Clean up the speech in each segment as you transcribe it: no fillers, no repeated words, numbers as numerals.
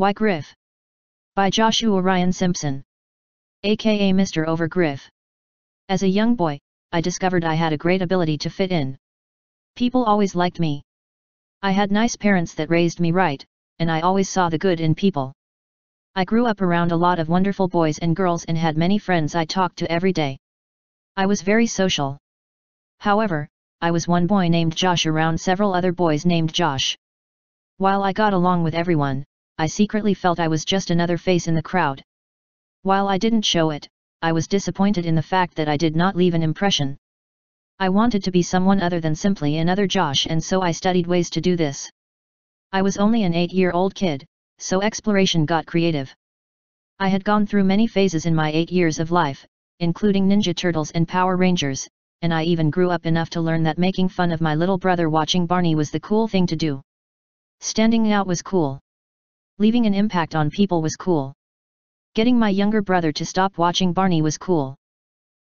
Why Gryph? By Joshua Ryan Simpson. aka MrOvergryph. As a young boy, I discovered I had a great ability to fit in. People always liked me. I had nice parents that raised me right, and I always saw the good in people. I grew up around a lot of wonderful boys and girls and had many friends I talked to every day. I was very social. However, I was one boy named Josh around several other boys named Josh. While I got along with everyone, I secretly felt I was just another face in the crowd. While I didn't show it, I was disappointed in the fact that I did not leave an impression. I wanted to be someone other than simply another Josh, and so I studied ways to do this. I was only an 8-year-old kid, so exploration got creative. I had gone through many phases in my 8 years of life, including Ninja Turtles and Power Rangers, and I even grew up enough to learn that making fun of my little brother watching Barney was the cool thing to do. Standing out was cool. Leaving an impact on people was cool. Getting my younger brother to stop watching Barney was cool.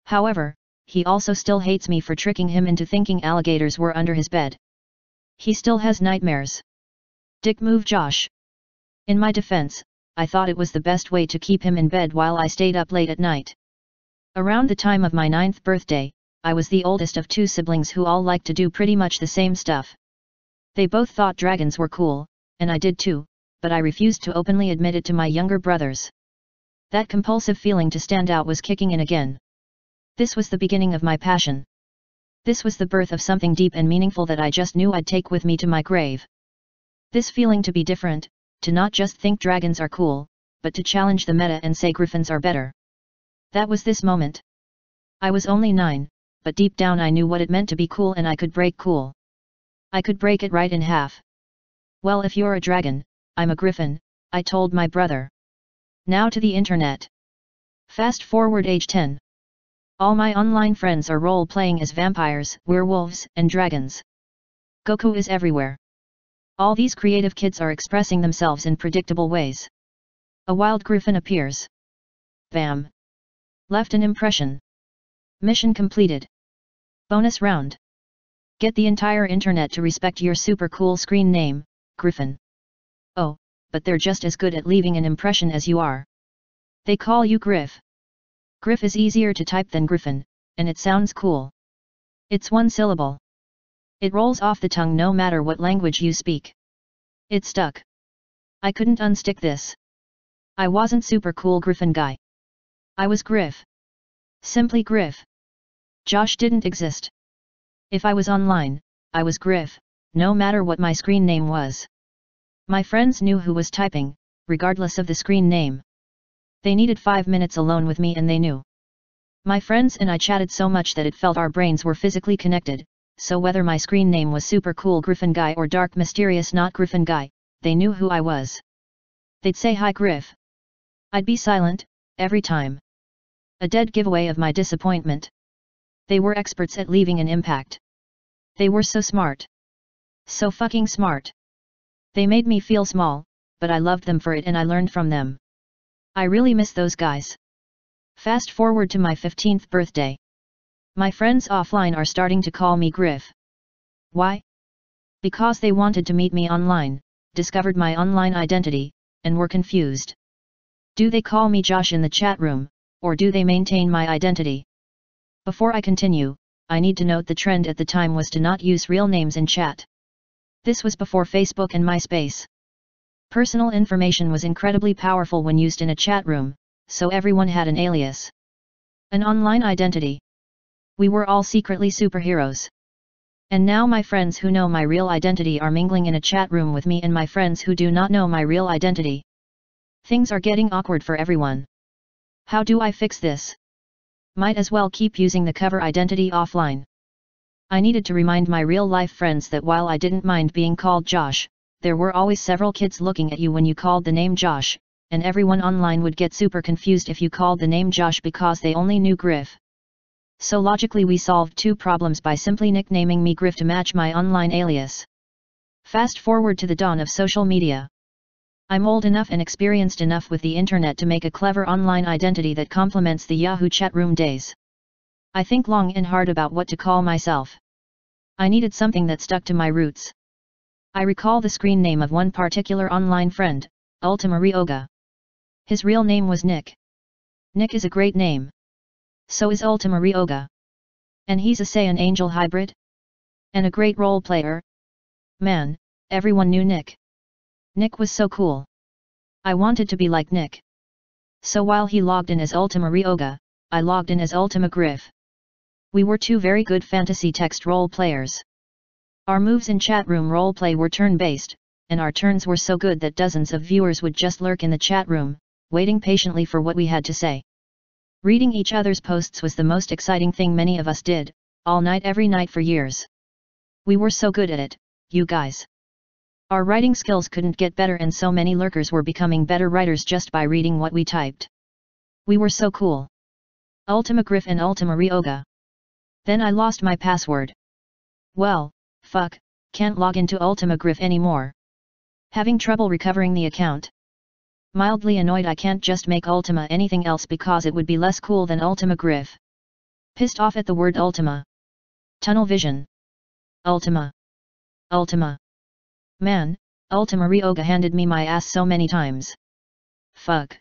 However, he also still hates me for tricking him into thinking alligators were under his bed. He still has nightmares. Dick move Josh. In my defense, I thought it was the best way to keep him in bed while I stayed up late at night. Around the time of my 9th birthday, I was the oldest of 2 siblings who all liked to do pretty much the same stuff. They both thought dragons were cool, and I did too, but I refused to openly admit it to my younger brothers. That compulsive feeling to stand out was kicking in again. This was the beginning of my passion. This was the birth of something deep and meaningful that I just knew I'd take with me to my grave. This feeling to be different, to not just think dragons are cool, but to challenge the meta and say griffins are better. That was this moment. I was only 9, but deep down I knew what it meant to be cool, and I could break cool. I could break it right in half. Well, if you're a dragon, I'm a griffin, I told my brother. Now to the internet. Fast forward age 10. All my online friends are role-playing as vampires, werewolves, and dragons. Goku is everywhere. All these creative kids are expressing themselves in predictable ways. A wild griffin appears. Bam! Left an impression. Mission completed. Bonus round. Get the entire internet to respect your super cool screen name, Gryphon. Oh, but they're just as good at leaving an impression as you are. They call you Gryph. Gryph is easier to type than Gryphon, and it sounds cool. It's one syllable. It rolls off the tongue no matter what language you speak. It stuck. I couldn't unstick this. I wasn't super cool Gryphon guy. I was Gryph. Simply Gryph. Josh didn't exist. If I was online, I was Gryph, no matter what my screen name was. My friends knew who was typing, regardless of the screen name. They needed 5 minutes alone with me and they knew. My friends and I chatted so much that it felt our brains were physically connected, so whether my screen name was super cool Gryphon guy or dark mysterious not Gryphon guy, they knew who I was. They'd say hi Gryph. I'd be silent, every time. A dead giveaway of my disappointment. They were experts at leaving an impact. They were so smart. So fucking smart. They made me feel small, but I loved them for it and I learned from them. I really miss those guys. Fast forward to my 15th birthday. My friends offline are starting to call me Gryph. Why? Because they wanted to meet me online, discovered my online identity, and were confused. Do they call me Josh in the chat room, or do they maintain my identity? Before I continue, I need to note the trend at the time was to not use real names in chat. This was before Facebook and MySpace. Personal information was incredibly powerful when used in a chat room, so everyone had an alias. An online identity. We were all secretly superheroes. And now my friends who know my real identity are mingling in a chat room with me and my friends who do not know my real identity. Things are getting awkward for everyone. How do I fix this? Might as well keep using the cover identity offline. I needed to remind my real-life friends that while I didn't mind being called Josh, there were always several kids looking at you when you called the name Josh, and everyone online would get super confused if you called the name Josh because they only knew Gryph. So logically we solved 2 problems by simply nicknaming me Gryph to match my online alias. Fast forward to the dawn of social media. I'm old enough and experienced enough with the internet to make a clever online identity that complements the Yahoo chat room days. I think long and hard about what to call myself. I needed something that stuck to my roots. I recall the screen name of one particular online friend, Ultima Ryoga. His real name was Nick. Nick is a great name. So is Ultima Ryoga. And he's a Saiyan angel hybrid? And a great role player? Man, everyone knew Nick. Nick was so cool. I wanted to be like Nick. So while he logged in as Ultima Ryoga, I logged in as Ultima Gryph. We were two very good fantasy text role players. Our moves in chat room roleplay were turn-based, and our turns were so good that dozens of viewers would just lurk in the chat room, waiting patiently for what we had to say. Reading each other's posts was the most exciting thing many of us did, all night every night for years. We were so good at it, you guys. Our writing skills couldn't get better and so many lurkers were becoming better writers just by reading what we typed. We were so cool. Ultima Gryph and Ultima Ryoga. Then I lost my password. Well, fuck, can't log into Ultima Gryph anymore. Having trouble recovering the account. Mildly annoyed I can't just make Ultima anything else because it would be less cool than Ultima Gryph. Pissed off at the word Ultima. Tunnel vision. Ultima. Ultima. Man, Ultima Ryoga handed me my ass so many times. Fuck.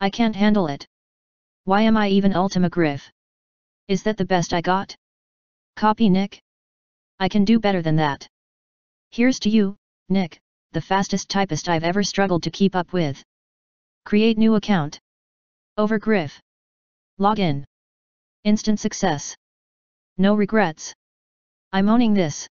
I can't handle it. Why am I even Ultima Gryph? Is that the best I got? Copy Nick? I can do better than that. Here's to you, Nick, the fastest typist I've ever struggled to keep up with. Create new account. Overgryph. Log in. Instant success. No regrets. I'm owning this.